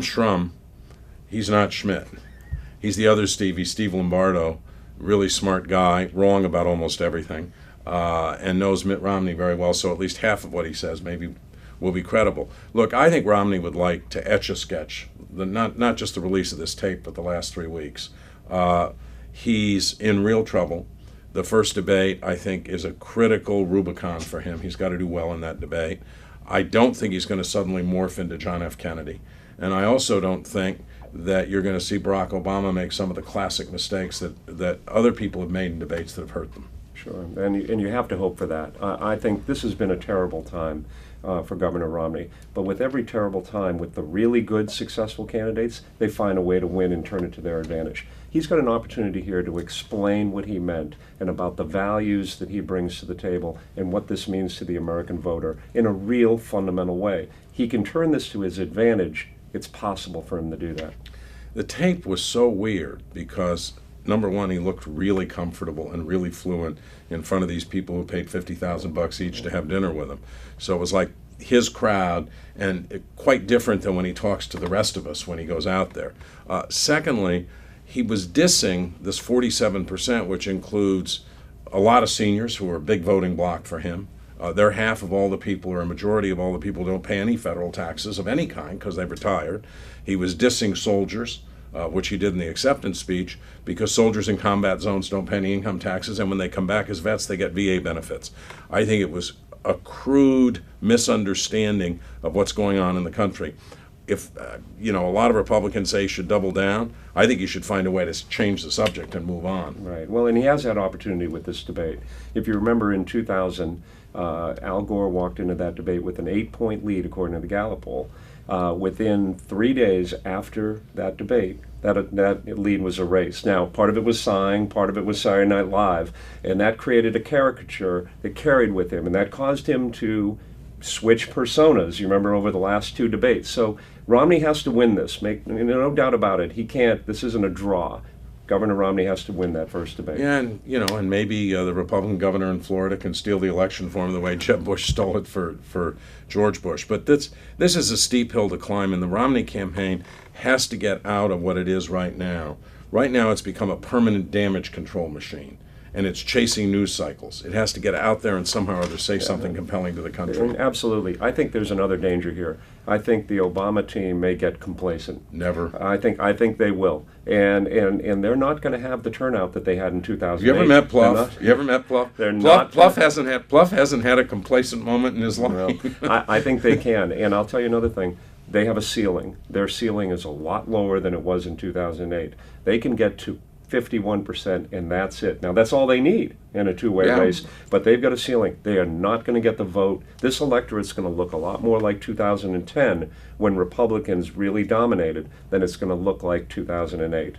Tom Shrum, he's not Schmidt. He's the other Steve. He's Steve Lombardo, really smart guy, wrong about almost everything, and knows Mitt Romney very well, so at least half of what he says maybe will be credible. Look, I think Romney would like to etch a sketch, not just the release of this tape, but the last 3 weeks. He's in real trouble. The first debate, I think, is a critical Rubicon for him. He's got to do well in that debate. I don't think he's going to suddenly morph into John F. Kennedy. And I also don't think that you're going to see Barack Obama make some of the classic mistakes that other people have made in debates that have hurt them. Sure, and you have to hope for that. I think this has been a terrible time for Governor Romney. But with every terrible time, with the really good, successful candidates, they find a way to win and turn it to their advantage. He's got an opportunity here to explain what he meant and about the values that he brings to the table and what this means to the American voter in a real fundamental way. He can turn this to his advantage. It's possible for him to do that. The tape was so weird because, number one, he looked really comfortable and really fluent in front of these people who paid $50,000 each to have dinner with him. So it was like his crowd, and quite different than when he talks to the rest of us when he goes out there. Secondly, he was dissing this 47%, which includes a lot of seniors who are a big voting bloc for him. They're half of all the people, or a majority of all the people who don't pay any federal taxes of any kind because they've retired. He was dissing soldiers, which he did in the acceptance speech, because soldiers in combat zones don't pay any income taxes, and when they come back as vets, they get VA benefits. I think it was a crude misunderstanding of what's going on in the country. If a lot of Republicans say he should double down, I think he should find a way to change the subject and move on. Right. Well, and he has that opportunity with this debate. If you remember in 2000, Al Gore walked into that debate with an 8-point lead, according to the Gallup poll. Within 3 days after that debate, that lead was erased. Now, part of it was sighing, part of it was Saturday Night Live, and that created a caricature that carried with him, and that caused him to switch personas, you remember, over the last 2 debates. So Romney has to win this. Make no doubt about it. He can't. This isn't a draw. Governor Romney has to win that first debate. Yeah, and maybe the Republican governor in Florida can steal the election for him the way Jeb Bush stole it for George Bush. But this is a steep hill to climb, and the Romney campaign has to get out of what it is right now. Right now, it's become a permanent damage control machine, and it's chasing news cycles. It has to get out there and somehow or other say something compelling to the country. Absolutely. I think there's another danger here. I think the Obama team may get complacent. Never. I think they will, and they're not going to have the turnout that they had in 2008. You ever met Pluff? You ever met Pluff? They're not. Pluff hasn't had a complacent moment in his life. Well, I think they can, and I'll tell you another thing. They have a ceiling. Their ceiling is a lot lower than it was in 2008. They can get to 51%, and that's it. Now, that's all they need in a two-way race, but they've got a ceiling. They are not going to get the vote. This electorate's going to look a lot more like 2010, when Republicans really dominated, than it's going to look like 2008.